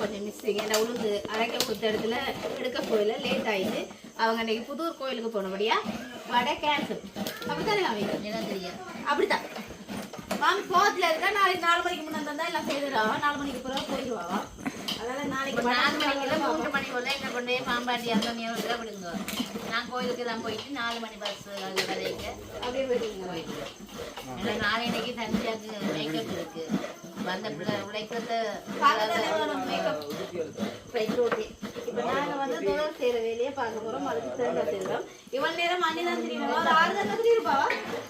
கொஞ்சம் மிஸ்ஸிங். ஏன்னா உளுந்து அரைக்க கொடுத்த இடத்துல எடுக்க போயில லேட் ஆயிட்டு அவங்க அன்னைக்கு புதூர் கோயிலுக்கு போனபடியா வடை கேன்சல். அப்படித்தானே அவங்க என்ன தெரியும் அப்படித்தான் மாமி கோவத்துல இருக்கா. நாளைக்கு 4 மணிக்கு முன்னாடி தந்தா எல்லாம் செய்துடுவா. 4 மணிக்கு பிறகு போயிடுவா. அதனால நாளைக்கு 4 மணிக்கு 3 மணி போல என்ன கொண்டு பாம்பாட்டி அந்த மீன் விடுங்க. நான் கோயிலுக்கு தான் போயிட்டு 4 மணி பஸ் வரைக்க அப்படியே போயிட்டு ஏன்னா நாளைக்கு தனியாக்கு மேக்கப் இருக்கு. வந்த பிள்ளை உழைக்கிறத மேக்கப் ஓகே. இப்போ நாங்கள் வந்து தொடர் செய்கிற வேலையை பார்க்க போகிறோம். அதுக்கு சேர்ந்தா செய்கிறோம். இவ்வளோ நேரம் மணி தான் தெரியுமா? ஒரு 6 தான் தெரியுப்பாவா?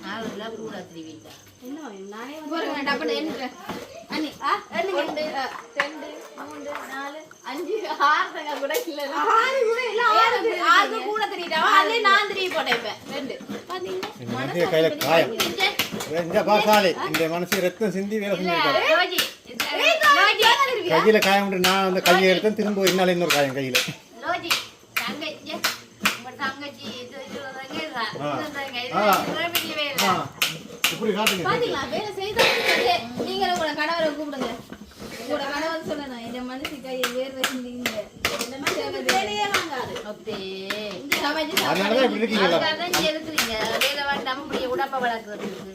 4 கூட தெரிவிட்டா என்ன நானே வந்து அப்படி என்ன அண்ணி 1 2 3 4 5 6 கூட இல்லை 6 கூட இல்லை 6 கூட தெரியிட்டாவா? அதே நான் தெரிய போட்டேன். இப்போ 2 பார்த்தீங்கன்னா கையில காயம் இந்த பாசாலே இந்த மனசு ரத்தம் சிந்தி வேலை செஞ்சிருக்காரு. கையில காயம் நான் அந்த கையை எடுத்து திரும்ப என்னால இன்னொரு காயம் கையில இப்படி காட்டுங்க. வேலை செய்து நீங்க உங்களோட கணவரை கூப்பிடுங்க. உங்களோட கணவர் சொல்லணும் இந்த மனசு கையை வேர்வை சிந்திங்க. இந்த மாதிரி வேலையே வாங்காது. அதனாலதான் இப்படி இருக்கீங்களா? இருக்கிறீங்க வேலை வேண்டாம இப்படி உடம்ப வளர்க்குறதுக்கு.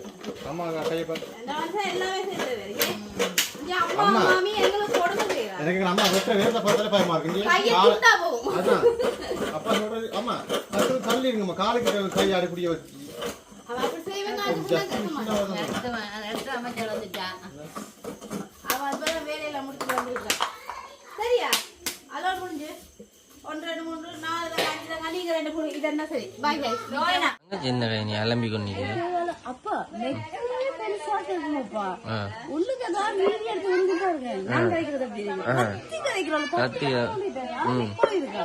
ஆமா கையை பார்த்து எல்லாமே செய்யறது. அம்மா மாமி எங்களுக்கு உடம்பு செய்யறா. எனக்கு அம்மா வெட்ட வேர்வை பார்த்தாலே பயமா இருக்கு. கையை குண்டா போகும். அதான் அப்பா சொல்றது அம்மா அது தள்ளிடுங்கம்மா காலுக்கு கை அடிப்படியே வச்சு அவ அப்படி செய்வேங்க. அடுத்த அமைச்சர் வந்துட்டா அவ அதுல வேலையில முடிச்சு வந்துட்டா. சரியா அலோட் முடிஞ்சு 1 2 3 4 5 நீங்க 2 இது என்ன சரி பை गाइस ரோயனா என்ன நீ அலம்பி கொன்னீங்க அப்பா நெக்ஸ்ட்ல பெருசாக இருக்குப்பா உள்ளுக்கு தான் மீதி எடுத்து வந்துட்டே இருக்கேன். நான் கரைக்கிறது அப்படி கத்தி கரைக்கிறோம் கத்தியா இருக்கா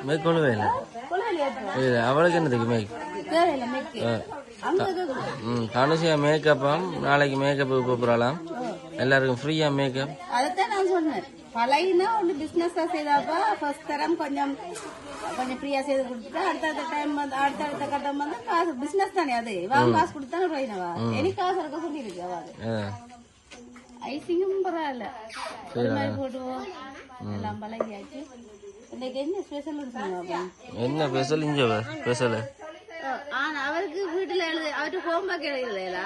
மேக்கோல வேலை இல்ல அவளுக்கு என்னதுக்கு மேக் தேவையில்லை மேக் கடைசியா மேக்கப்பாம் நாளைக்கு மேக்கப் போறாளாம். எல்லாருக்கும் ஃப்ரீயா மேக்கப். அதைத்தான் நான் சொன்னேன். பழையனா ஒன்று பிசினஸா செய்தாப்பா ஃபர்ஸ்ட் தரம் கொஞ்சம் ஃப்ரீயா செய்து கொடுத்துட்டா அடுத்த டைம் வந்து அடுத்த கட்டம் வந்து காசு பிசினஸ் தானே அது வாங்க காசு கொடுத்தானே ரோயினவா எனக்கு காசு இருக்க சொல்லி இருக்கு அவ ஐசிங்கும் பரவாயில்ல ஒரு மாதிரி போட்டுவோம் எல்லாம் பழகியாச்சு. இன்னைக்கு என்ன ஸ்பெஷல் சொன்னாங்க? என்ன ஸ்பெஷல் இங்க ஸ்பெஷல் அவருக்கு வீட்டுல அவரு ஹோம்வொர்க் எழுதல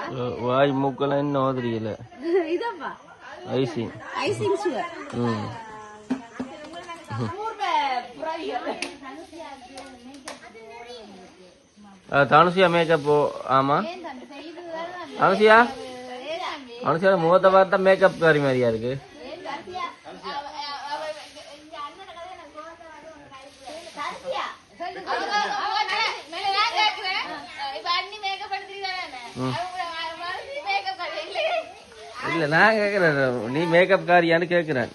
வாய் மூக்கெல்லாம் என்ன ஓதுறீங்கல இதப்பா ஐசிங் ஐசிங் சுகர் தானுசியா மேக்கப். ஆமா தானுசியா தானுசியா முகத்தை பார்த்தா மேக்கப் காரி மாதிரியா இருக்கு. இல்ல நான் கேக்குறேன் நீ மேக்கப் காரியான்னு கேக்குறேன்.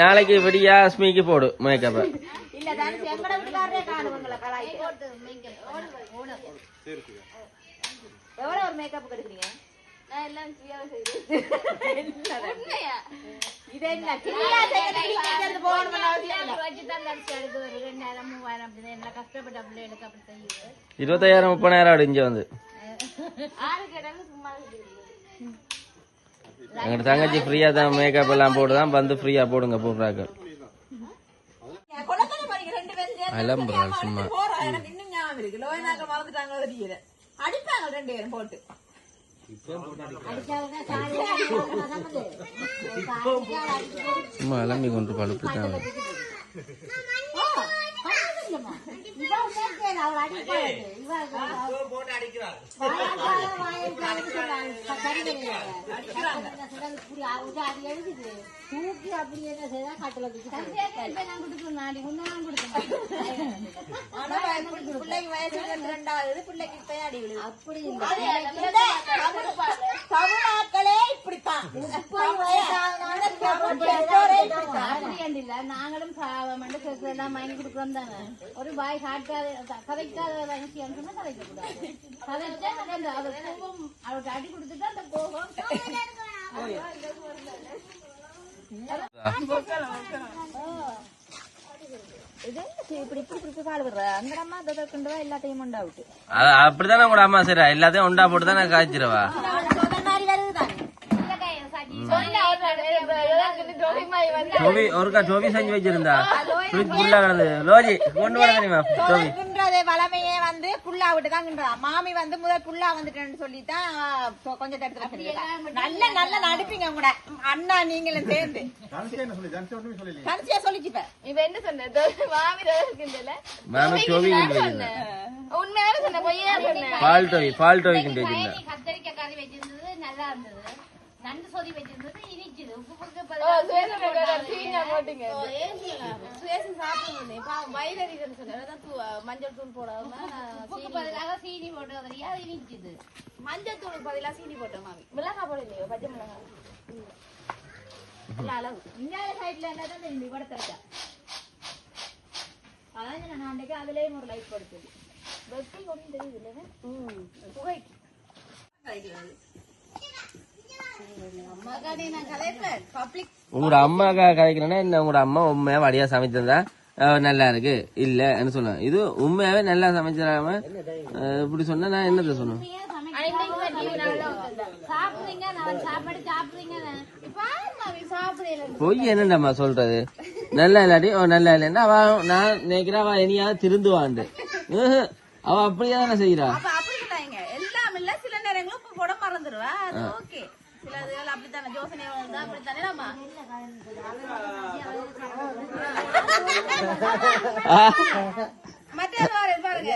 நாளைக்கு விடியா ஸ்மிக்கு போடு மேக்கப். எவ்வளவு ஒரு மேக்கப் எடுக்கிறீங்க? நான் எல்லாம் ஃப்ரீயா செய்றேன். இது என்ன கிளியா செய்யறது போறோம் அவசியம் வச்சு தான் கஷ்ட எடுத்து ஒரு 2000 3000 அப்படி எல்லாம் கஷ்டப்பட்டு அப்படி எடுக்க அப்படி செய்யுது. 20000 30,000 ஆடு இங்க வந்து ஆறு கேட்டாங்க சும்மா எங்க தங்கச்சி ஃப்ரீயா தான் மேக்கப் எல்லாம் போடுதான் வந்து ஃப்ரீயா போடுங்க போடுறாங்க. அலம்புறாள் சும்மா எனக்கு இன்னும் ஞாபகம் இருக்கு. லோயனாக்க மறந்துட்டாங்க தெரியல அடிப்பாங்க 2 பேரும் போட்டு சும்மா அலம்பி கொண்டு பழுப்புட்டாங்க. தூக்கி அப்படி என்ன செய்ய காட்டுல பிள்ளைக்கு வயசு 2வது பிள்ளைக்கு தயாரி அப்படி தமிழ்நாட்களே இப்படித்தான். நாங்களும் எல்லாம் வாங்கி கொடுக்குறோம் தானே. ஒரு பாய் காட்டாத கதைக்காத சொன்னா கதைக்க கூடாது. கதைச்சா அவருக்கு அடி கொடுத்துட்டு அந்த கோபம் அப்படித்தானே கூட அம்மா சரி எல்லாத்தையும் உண்டா போட்டுதான் காய்ச்சிருவா. டோபி ஒருக்கா டோபி செஞ்சு வச்சிருந்தா புல்லா கிடந்து லோஜி கொண்டு வர தெரியுமா டோபி வளமையே வந்து புல்லா விட்டுதாங்கன்றா மாமி வந்து முதல் புல்லா வந்துட்டேன்னு சொல்லிதான் கொஞ்சம் எடுத்து நல்ல நல்ல நடிப்பீங்க கூட அண்ணா நீங்களும் சேர்ந்து கடைசியா சொல்லிச்சுப்ப இவ என்ன சொன்ன மாமி டோபி உண்மையாவே சொன்ன பொய்யா சொன்ன பால் டோபி கிண்டி வச்சிருந்தா கத்தரிக்காய் கறி வச்சிருந்தது நல்லா இருந்தது நண்டு சொதி வச்சிருந்தது இனிக்குது உப்பு மஞ்சள் தூள் போடாம உப்புக்கு பதிலாக சீனி போட்டு அது இனிக்குது மஞ்சள் தூளுக்கு பதிலாக சீனி போட்டோம் மாமி மிளகாய் போடலையோ பச்சை மிளகாய் அளவு இந்தியாவில சைட்ல என்னதான் இந்த படத்திருக்கா அதான் நான் அன்றைக்கு அதுலயும் ஒரு லைட் படுத்துது வெட்டி ஒன்றும் தெரியுது இல்லைன்னா புகைக்கு உங்களோட அம்மாக்கா கதைக்கிறேன்னா என்ன உங்களோட அம்மா உண்மையா வடியா சமைச்சிருந்தா நல்லா இருக்கு இல்லன்னு சொல்லுவேன் இது உண்மையாவே நல்லா சமைச்சிடாம இப்படி சொன்னா நான் என்னத்த சொன்னேன் பொய் என்னண்டாம்மா சொல்றது நல்லா இல்லாட்டி நல்லா இல்லைன்னா அவ நான் நினைக்கிறேன் அவ இனியாவது திருந்துவாண்டு அவ அப்படியே தானே செய்யறா எல்லாம் இல்ல சில நேரங்களும் போட மறந்துடுவா ஓகே அப்படித்தானே ஜோசனை அப்படித்தானே மற்ற பாருங்க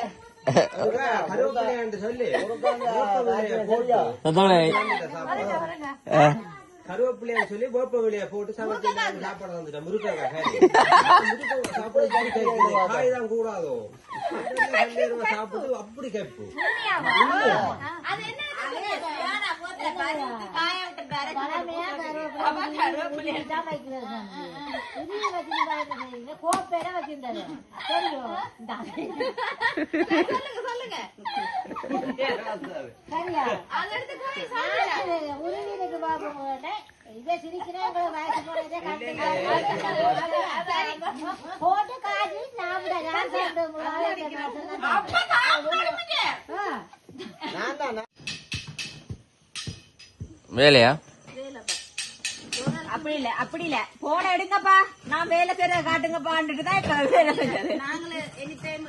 கருவேப்பிள்ளையான்னு சொல்லி வேப்ப போட்டு சாப்பாடு வந்துட்டேன் முருக்காய் காய்தான் கூடாதோ சாப்பிட்டு அப்படி கேட்பு இதே சிரிக்கிறேன் போட்டு காய்ச்சி வேலையா அப்படி இல்ல போன எடுங்கப்பா நான் வேலை செய்யற காட்டுங்கப்பான்ட்டு தான் இப்ப வேலை செஞ்சது நாங்களே எனி டைம்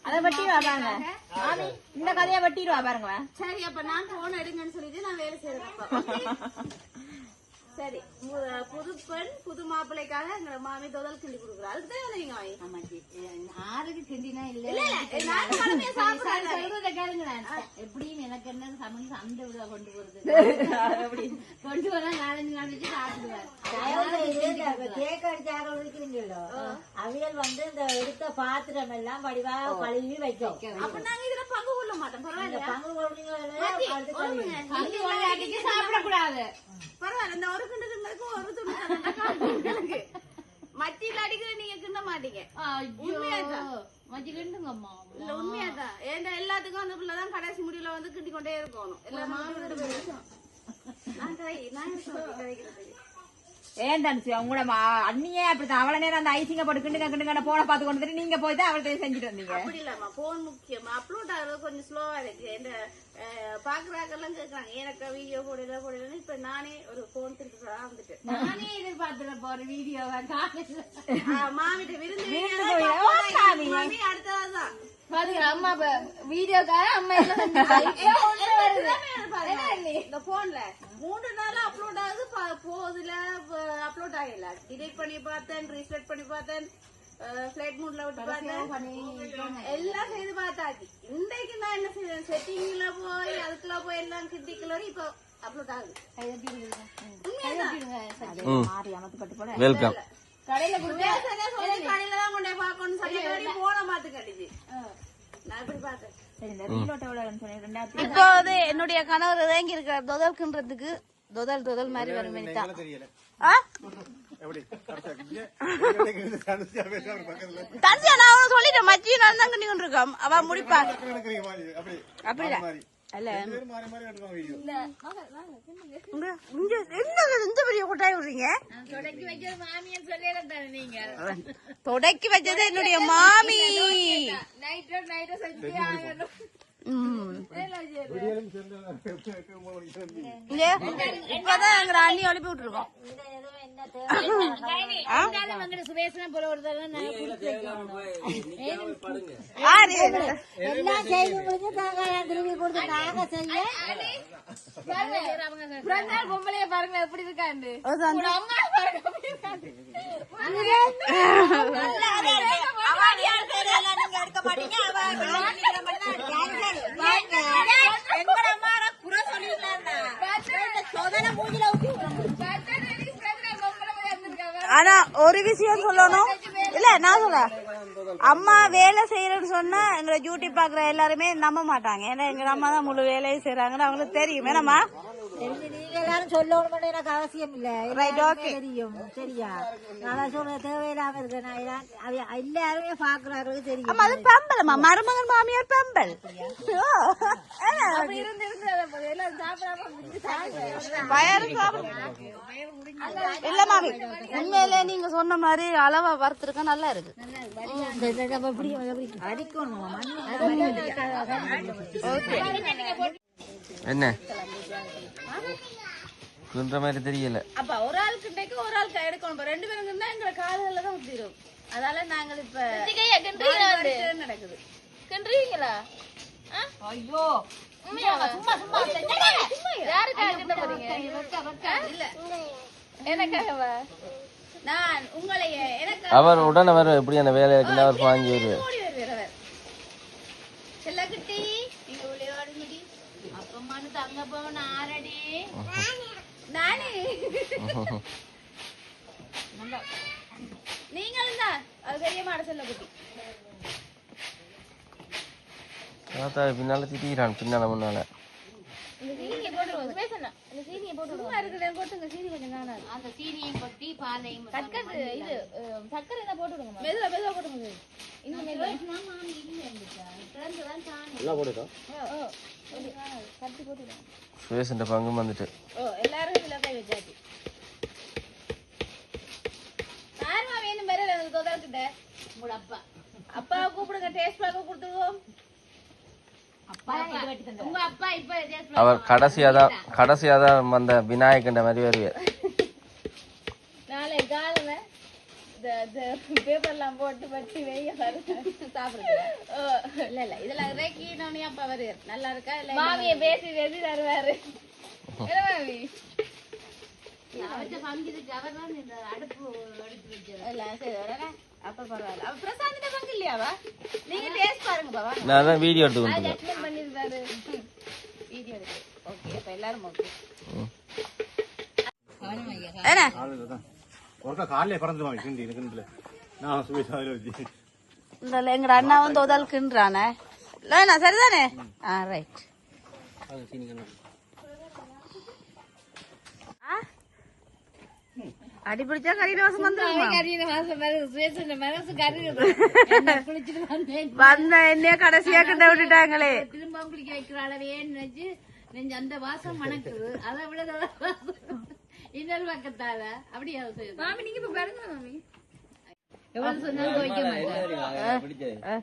அதை வெட்டிடுவா பாருங்க இந்த கதையை வெட்டிடுவா பாருங்க சரி அப்ப நான் போன எடுங்கன்னு சொல்லிட்டு நான் வேலை செய்யறேன் சரி புது பெண் புது மாப்பிள்ளைக்காக எங்க மாமி தொதல் கிண்டி கொடுக்குறா அதுக்குதான் நீங்க ஆறுக்கு கிண்டினா இல்ல எப்படியும் எனக்கு என்ன சமைச்சு அந்த விட கொண்டு போறது கொண்டு போனா நாலஞ்சு நாள் வச்சு சாப்பிடுவார் கேக் அடிச்சு ஆக இருக்கிறீங்களோ அவியல் வந்து இந்த எடுத்த பாத்திரம் எல்லாம் வடிவா கழுவி வைக்கும் அப்ப நாங்க இதுல பங்கு கொள்ள மாட்டோம் பரவாயில்ல பங்கு கொள்றீங்க சாப்பிடக்கூடாது பரவாயில்ல இந்த ஒரு கிண்டுக்கு ஒரு துணி மத்தியில அடிக்கிற நீங்க கிண்ட மாட்டீங்க உண்மையாதான் ஏன்னா எல்லாத்துக்கும் அந்த பிள்ளைதான் கடைசி முடிவுல வந்து கிண்டி கொண்டே இருக்கணும் ஏன் தனுச்சு உங்களோட அண்ணியே அப்படித்தான் அவ்வளவு நேரம் அந்த ஐசிங்க போட்டு கிண்டுங்க போன பாத்து கொண்டு வந்து நீங்க போய் தான் அவள்கிட்ட செஞ்சுட்டு வந்தீங்க அப்படி இல்லாம போன் முக்கியம் அப்லோட் ஆகுறது கொஞ்சம் ஸ்லோவா இருக்கு இந்த பாக்குறாக்கெல்லாம் கேக்குறாங்க எனக்கு வீடியோ போடல இப்ப நானே ஒரு போன் திருப்பி வந்துட்டேன் நானே எதிர்பார்த்துறேன் போற வீடியோவை மாமிட்ட விருந்து அடுத்ததான் அம்மா வீடியோக்காக அம்மா இந்த போன்ல 3 நாள் அப்லோட் ஆகுது போதுல அப்லோட் ஆகல டிலீட் பண்ணி பார்த்தேன் ரீஸ்டார்ட் பண்ணி பார்த்தேன் பிளைட் மூட்ல விட்டு பார்த்தேன் எல்லாம் செய்து பார்த்தாச்சு இன்றைக்கு நான் என்ன செய்வேன் செட்டிங்ல போய் அதுக்குள்ள போய் எல்லாம் கிட்டிக்குள்ள இப்போ அப்லோட் ஆகுது வெல்கம் கடையில கடையில தான் கொண்டே பாக்கணும் சொல்லி போன மாத்து கட்டிச்சு நான் இப்படி பார்த்தேன் இப்போது என்னுடைய கணவர் இறங்கி இருக்கிற தொதல்கின்றதுக்கு தொதல் மாதிரி வரும் தனியா நான் சொல்லிட்டேன் மச்சி நான் தான் கண்ணி கொண்டு இருக்கோம் அவ முடிப்பாங்க அப்படியா அல்ல இந்த பெரிய கொட்டாய் விடுறீங்க தொடக்கி வச்சது என்னுடைய மாமி இங்க இப்பதான் எங்க அண்ணி எழுப்பி விட்டுருக்கோம். எல்லாம் செய்து முடிஞ்சு தேங்காய் திரும்பி கொடுத்து நாங்க செய்ய பொம்பளைய பாருங்க எப்படி இருக்காண்டு. ஆனா ஒரு விஷயம் சொல்லணும் இல்ல, நான் சொல்ல அம்மா வேலை செய்யறேன்னு சொன்னா எங்களை டியூட்டி பாக்குற எல்லாருமே நம்ப மாட்டாங்க. ஏன்னா எங்க அம்மா தான் முழு வேலையும் செய்யறாங்கன்னு அவங்களுக்கு தெரியும். வேணாமா நீங்க எல்லாரும் சொல்லணும் எனக்கு அவசியம் இல்ல, தெரியும். சரியா, நான் சொல்ற தேவையில்லாம இருக்கு. எல்லாருமே பாக்குறாரு தெரியும். அது பெம்பலமா மருமகன் மாமியார் பெம்பல் இல்ல மாமி. உண்மையிலே நீங்க சொன்ன மாதிரி அளவா வறுத்துருக்க நல்லா இருக்கு. என்ன சொல்ற மாதிரி தெரியல. அப்ப ஒரு ஆளுக்கு ஒரு ஆளுக்கு எடுக்கணும். ரெண்டு பேருக்கு தான் எங்களை காதுல தான் ஊத்திடும். அதனால நாங்கள் இப்ப நடக்குது கிண்டுவீங்களா? ஐயோ சும்மா சும்மா இல்ல எனக்காகவா? நான் உங்களைய எனக்கு அவர் உடனே வர எப்படியான வேலை இருக்குன்னு அவர் பாஞ்சு வருவார். செல்லக்குட்டி நீங்க விளையாடு முடி அப்பம்மானு தங்க போவன ஆரடி நானே நீங்களும் தான் அது பெரிய மாட செல்லக்குட்டி. பின்னால திட்டிக்கிறான் பின்னால முன்னால. சுவேஷன் பங்கும் வந்துட்டு எல்லாரும் வேணும் வேற தொதல்கிட்ட உங்களோட அப்பா அப்பா கூப்பிடுங்க. டேஸ்ட் பார்க்க கொடுத்துருவோம். அவர் கடைசியாதான் வந்த விநாயகண்ட மாதிரி வருவார். நாளை காலையில பேப்பர்லாம் போட்டு வச்சு வெய்ய சாப்பிடுங்க. இல்ல இல்ல இதெல்லாம் இறக்கினோடனே அப்பா வருவார். நல்லா இருக்கா இல்ல மாமியை பேசி பேசி தருவாரு. மாமி அப்ப பரவாயில்ல. அப்ப பிரசாந்திட்ட பங்கு இல்லையாவா? நீங்க டேஸ்ட் பாருங்க பாவா. நான் தான் வீடியோ எடுத்து வந்துட்டேன். அட்மிட் பண்ணிருந்தாரு. வீடியோ எடுத்து. ஓகே அப்ப எல்லாரும் ஓகே. என்ன? ஒருக்கா காலையில பறந்துடுவாங்க கிண்டி கிண்டல. நான் சுவேஷாவில வச்சு. இந்த எங்க அண்ணா வந்து உதல் கிண்டுறானே. இல்ல சரிதானே? ரைட். அடி பிடிச்சா கரீன வாசம் வந்துருமா? கரீன வாசம் வருது. சுவேஷன் மனசு கருகுது. குளிச்சிட்டு வந்த என்னைய கடைசியா கிட்ட விட்டுட்டாங்களே. திரும்ப குளிக்க வைக்கிற அளவேன்னு நினைச்சு நெஞ்சு அந்த வாசம் மணக்குது. அதை விட இன்னொரு பக்கத்தால அப்படியா மாமி? நீங்க இப்ப பாருங்க மாமி எவ்வளவு சொன்னாலும் வைக்க மாட்டேன்.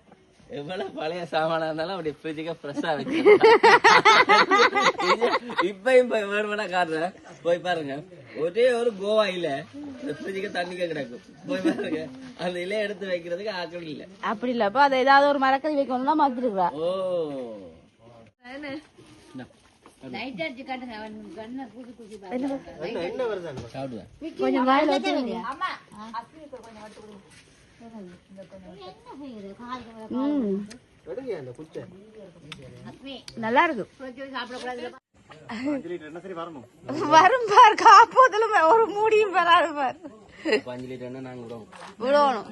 எவ்வளவு பழைய சாமானா இருந்தாலும் அப்படி ஃப்ரிட்ஜுக்கு ஃப்ரெஷ்ஷா வச்சு இப்பயும் வேணுமெனா காட்டுறேன். போய் பாருங்க, ஒரே ஒரு கோவா இல்ல ஃப்ரிட்ஜுக்கு தண்ணிக்க கிடக்கும். போய் பாருங்க, அந்த இலையை எடுத்து வைக்கிறதுக்கு ஆக்கள் இல்ல. அப்படி இல்லப்பா, அதை ஏதாவது ஒரு மரக்கறி வைக்கணும் தான் மாத்திருக்கா. ஓ நல்லா இருக்கு. வரும் பார், காப்போதுல ஒரு மூடியும் வராது பார். 5 லிட்டர் நாங்க விடணும்.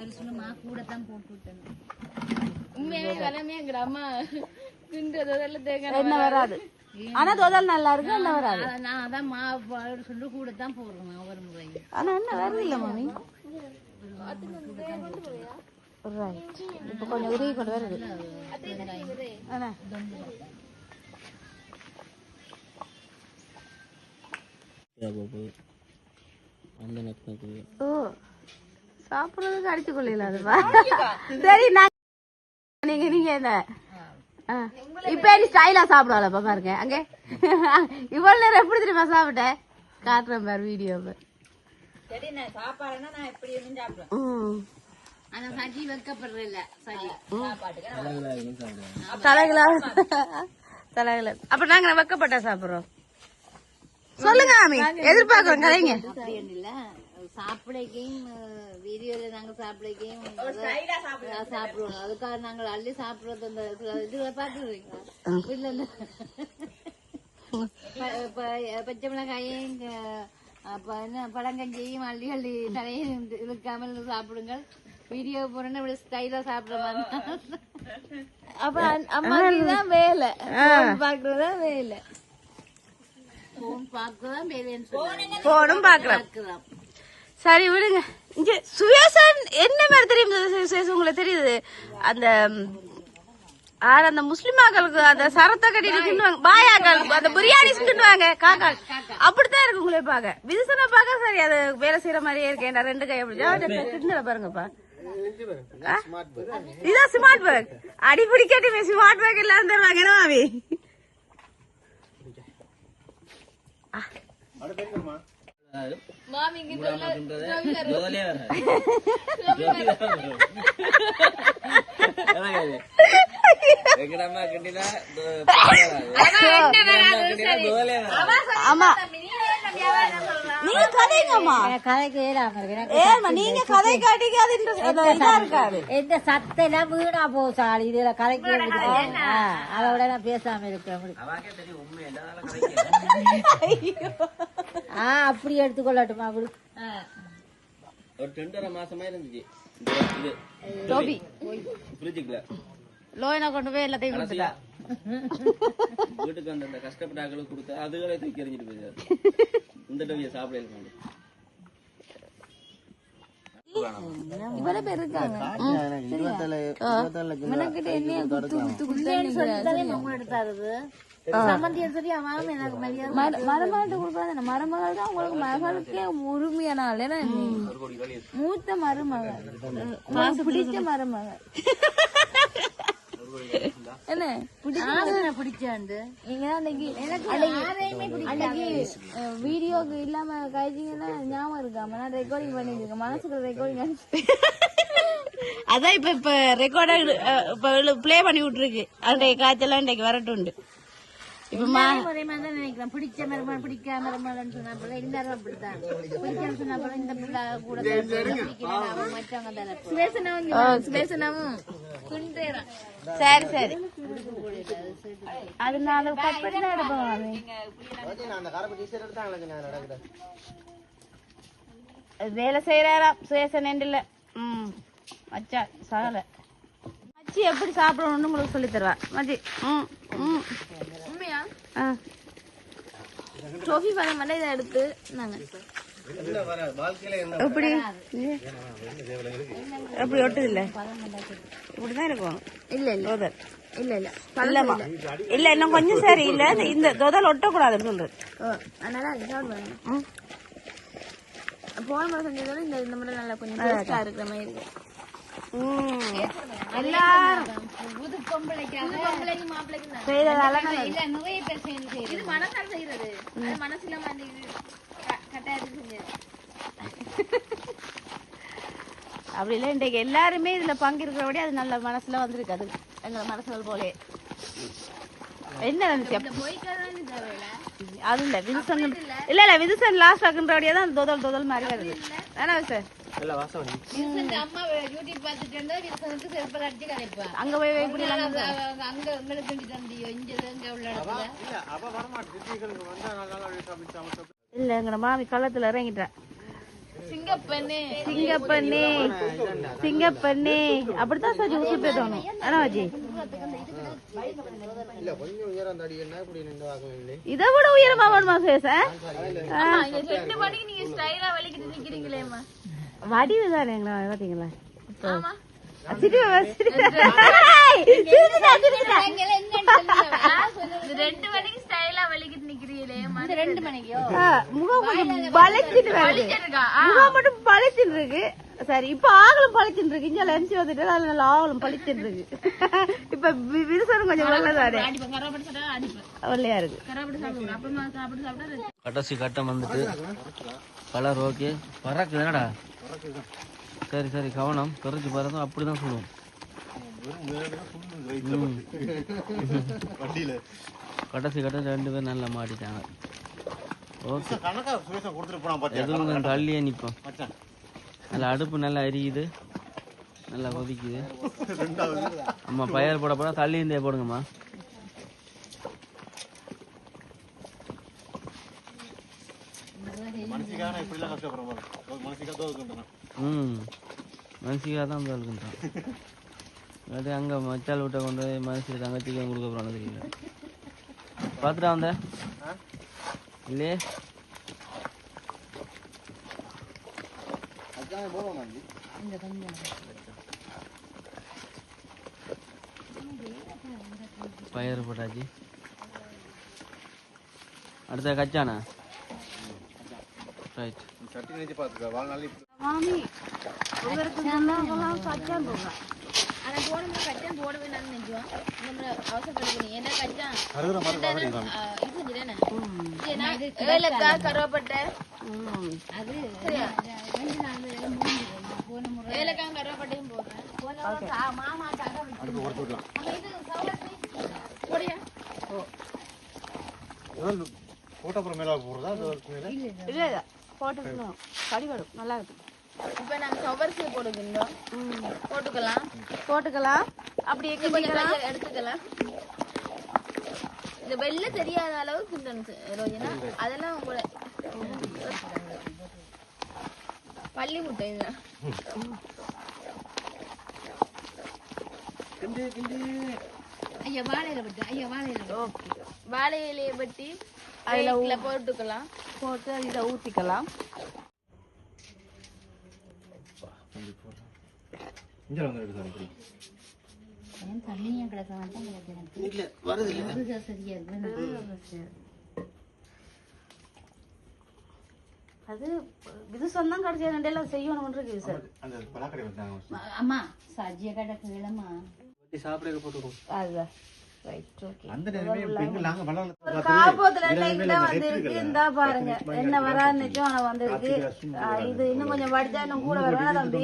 உண்மையாவே கிளம்பிய எங்க அம்மா என்ன வராது. ஆனா தோதல் நல்லா இருக்கு. என்ன வராது. நான் அதான் மாவு சொல்லி கூட தான் போடுறேன் ஒவ்வொரு முறை. ஆனா என்ன வருது இல்ல மாமி. ரைட், இப்ப கொஞ்சம் உருகி கொண்டு வருது. ஓ சாப்பிடுறதுக்கு அடிச்சு கொள்ளல. அதுவா சரி. நீங்க நீங்க என்ன இப்ப நீ ஸ்டைலா சாப்பிடல பாருங்க அங்க இவ்வளவு நேரம் எப்படி தெரியுமா சாப்பிட்டேன் காட்டுறேன் பாரு வீடியோ சரி நான் சாப்பாடுனா நான் எப்படி இருந்து சாப்பிடுவேன் ஆனா சஜி வைக்கப்படுறதில்ல சஜி சாப்பாட்டுக்கு தலைகள அப்ப நாங்க வைக்கப்பட்ட சாப்பிடுறோம் சொல்லுங்க ஆமி எதிர்பார்க்கிறோம் கதைங்க அப்படி இல்ல சாப்பிடைக்கும் வீடியோல நாங்க சாப்பிடைக்கும் சாப்பிடுவோம் அதுக்காக நாங்கள் அள்ளி சாப்பிடுறது அந்த இதுல பாத்துருவீங்களா இல்ல பச்சை மிளகாயும் அப்ப என்ன பழங்கஞ்சியும் அள்ளி அள்ளி தலையும் இழுக்காமல் சாப்பிடுங்கள் வீடியோ போறேன்னு இப்படி ஸ்டைலா சாப்பிடுற மாதிரி அப்ப அம்மாதான் வேலை பாக்குறதுதான் வேலை போன் பாக்குதான் வேலைன்னு போனும் பாக்கலாம் சரி விடுங்க இங்க சுயேசன் என்ன மாதிரி தெரியும் சுயேசன் உங்களுக்கு தெரியுது அந்த அந்த முஸ்லிமாக்களுக்கு அந்த சரத்தை கட்டிட்டு தின்னுவாங்க பாயாக்கள் அந்த பிரியாணி தின்னுவாங்க காக்காள் அப்படித்தான் இருக்கு உங்களே பாக்க விதுசனை பாக்க சரி அது வேலை செய்யற மாதிரியே இருக்கேன் நான் 2 கை அப்படி பாருங்கப்பா இதான் ஸ்மார்ட் பேக் அடிப்படி கேட்டு ஸ்மார்ட் பேக் எல்லாம் தருவாங்க என்ன மாமி நீங்க கதைங்கம்மா கதைக்கு நீங்க கதை காட்டிக்காது எந்த சத்தெல்லாம் வீணா போசாள் இதுல கதைக்கு அதோட நான் பேசாம இருக்கிறேன் அப்படி எடுத்துக்கொள்ளட்டுமா அப்படி ஒரு 2.5 மாசமா இருந்துச்சு டோபி ஃப்ரிட்ஜுக்குள்ள லோயனா கொண்டு போய் எல்லாத்தையும் கொடுத்துட்டா வீட்டுக்கு அந்த கஷ்டப்பட்ட ஆக்களுக்கு கொடுத்தா அதுகளே தூக்கி எறிஞ்சிட்டு போயிடுறாரு இந்த டோபியை சாப்பிட இருக்காங்க இவ்வளவு பேர் இருக்காங்க மருமகள்கிட்ட கொடுக்காது மருமகள் தான் உங்களுக்கு மகளுக்கே உரிமையான ஆள் ஏன்னா மூத்த மருமகள் பிடிச்ச மருமகள் என்ன பிடிச்சாண்டு நீங்க அன்னைக்கு வீடியோக்கு இல்லாம காய்ச்சிங்கன்னா ஞாபகம் இருக்காம நான் ரெக்கார்டிங் பண்ணிருக்கேன் மனசுக்கு ரெக்கார்டிங் அதான் இப்ப ரெக்கார்டா இப்ப பிளே பண்ணி விட்டுருக்கு அன்றைய காய்ச்சலாம் இன்றைக்கு வரட்டுண்டு இப்ப ஒரே மாதிரி தான் நினைக்கிறேன் பிடிச்ச மருமகள் பிடிக்காம மருமகள்னு சொன்னாப்பல எல்லாரும் அப்படித்தான் பிடிக்கணும்னு சொன்னாப்பல இந்த பிள்ளை கூட மற்றவங்க சுவேசனாவும் சரி சரி அது நான் கட் பண்ணி தான் எடுப்பேன் வேலை செய்யறாராம் சுவேசன் இல்ல மச்சா சகல மச்சி எப்படி சாப்பிடணும்னு உங்களுக்கு சொல்லி தருவா மச்சி உண்மையா ட்ரோஃபி பண்ண இதை எடுத்து நாங்க எப்படி எப்படி ஒட்டுது இல்ல இப்படிதான் இருக்கும் இல்ல இல்ல இல்ல இல்ல இல்லம்மா இல்ல இன்னும் கொஞ்சம் சரி இல்ல இந்த தொதல் ஒட்டக்கூடாதுன்னு சொல்றது அதனால போன முறை செஞ்சதோட இந்த முறை நல்லா கொஞ்சம் டேஸ்டா இருக்கிற மாதிரி இருக்கு எல்லாரும் அப்படி இல்ல இன்றைக்கு எல்லாருமே இதுல பங்கு இருக்கிறபடி அது நல்ல மனசுல வந்திருக்கு அது எங்க மனசுகள் போலே என்ன நினைச்சு அது இல்ல விதுசன் இல்ல விதுசன் லாஸ்ட் ஆகுன்றபடியே தான் தொதல் மாதிரி வருது வேணா சார் அங்க போய் இல்ல எங்க மாமி கள்ளத்துல இறங்கிட்டா சிங்கப்பண்ணே அப்படித்தான் சார் உசுப்பே தோணும் ஆனா வாஜி இதை விட உயரமா வேணுமா பேச வடிவு தானே பாத்தீங்களா முகம் மட்டும் பழச்சிட்டு இருக்கு சரி இப்ப ஆகலும் பழிச்சுட்டு இருக்கு இங்க லஞ்ச் வந்துட்டு அதுல நல்லா ஆகலும் பழிச்சுட்டு இருக்கு இப்ப விரிசனம் கொஞ்சம் வெள்ளதாரு வெள்ளையா இருக்கு கடைசி கட்டம் வந்துட்டு கலர் ஓகே பறக்குது என்னடா சரி சரி கவனம் குறைச்சி பறக்கும் அப்படிதான் சொல்லுவோம் கடைசி கட்டம் 2 பேர் நல்லா மாட்டிட்டாங்க ஓகே எதுவும் கொஞ்சம் தள்ளியே நிற்போம் நல்லா அடுப்பு நல்லா எரியுது நல்லா கொதிக்குது அம்மா பயிர் போட போட தள்ளி இருந்தே போடுங்கம்மா மனசிக்காக தான் தோல்கின்றான் அது அங்கே மச்சால் விட்ட கொண்டு போய் மனசு தங்கச்சிக்கு கொடுக்க போகிறான்னு தெரியல பார்த்துட்டா வந்த இல்லையே பயிர் போட்டாச்சு அடுத்த கச்சானா ரைட் மாமி உங்களுக்கு கச்சான் போங்க ஆனா போடும்போது கச்சான் போடவே நான் நினைச்சோம் நம்ம அவசரப்படுறீங்க என்ன கச்சான் இது ஏலக்காய் கருவேப்பட்டை அது ஏலக்காய் கருவேப்பட்டையும் போடுறேன் மாமா போடியா போட்டப்புறம் மேல போடுறதா இல்ல இல்ல போட்டுக்கணும் கடிவடும் நல்லா இருக்கும் இப்ப நாங்க சவரிசி போடுகின்றோம் போட்டுக்கலாம் அப்படி எடுத்துக்கலாம் இந்த வெள்ளை தெரியாத அளவுக்கு ரோஜனா அதெல்லாம் கூட பள்ளி முட்டை இதுதான் ஐயா வாழை இலையை பட்டி அதுல போட்டுக்கலாம் போட்டு இதை ஊத்திக்கலாம் அது இது சொந்தம் கிடைச்ச ரெண்டெல்லாம் செய்யணும் இருக்கு சார் அம்மா சஜ்ஜிய கிடக்கு இளமா சாப்பிட போட்டுருக்கோம் அதுதான் ரைட் ஓகே அந்த நேரமே ஒரு காப்போத்துல வந்து இருக்கு இந்த பாருங்க என்ன வரான்னு ஆனா வந்திருக்கு இது இன்னும் கொஞ்சம் வடிச்சா இன்னும் கூட வருவேன் தம்பி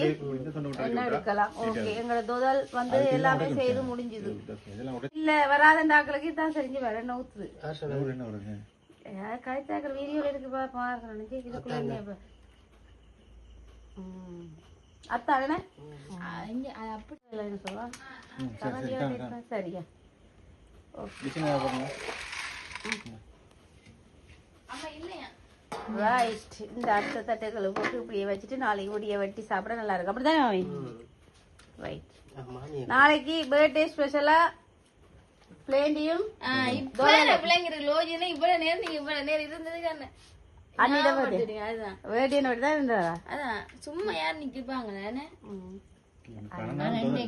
என்ன எடுக்கலாம் ஓகே எங்களோட தொதல் வந்து எல்லாமே செய்து முடிஞ்சுது இல்ல வராத டாக்களுக்கு தான் செஞ்சு வர என்ன ஊத்துது கழிச்சாக்கிற வீடியோல இருக்கு பாருங்க நினைச்சு இதுக்குள்ள அத்தானே அப்படி சொல்லலாம் சரியா ரைட் இந்த அடுத்த தட்டைகளை போட்டு இப்படியே வச்சுட்டு நாளைக்கு ஒடிய வெட்டி சாப்பிட நல்லா இருக்கும் அப்படிதானே மாமி ரைட் நாளைக்கு பர்த்டே ஸ்பெஷலா பிளேண்டியும் பிள்ளைங்கிற லோஜினா இவ்வளவு நேரம் நீங்க இவ்வளவு நேரம் இருந்ததுக்கு அதான் சும்மா யார் நிக்கிப்பாங்க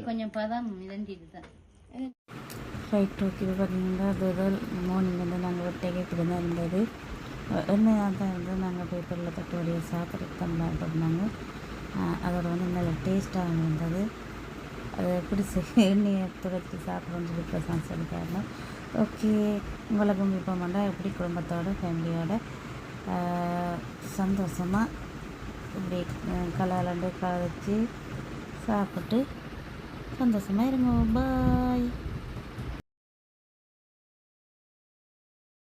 கொஞ்சம் பதம் இறங்கிட்டுதான் ரைட் ஓகே பார்த்தீங்கன்னா முதல் மார்னிங் வந்து நாங்கள் ஒரு கேட்டு தான் இருந்தது எண்ணெயாக தான் இருந்து நாங்கள் பேப்பரில் தட்டு வழியை சாப்பிட்றதுக்கு பண்ணலாம் பண்ணாங்க அதோட வந்து நல்ல டேஸ்ட்டாக இருந்தது அதை பிடிச்சி எண்ணெயை துடைச்சி சாப்பிட்றோன்னு சொல்லி பிரசாந்த் சொல்லி காரணம் ஓகே உங்களுக்கும் விருப்பமாண்டா எப்படி குடும்பத்தோட ஃபேமிலியோட சந்தோஷமாக இப்படி கலந்து கலச்சி சாப்பிட்டு சந்தோஷமாக இருங்க பாய்.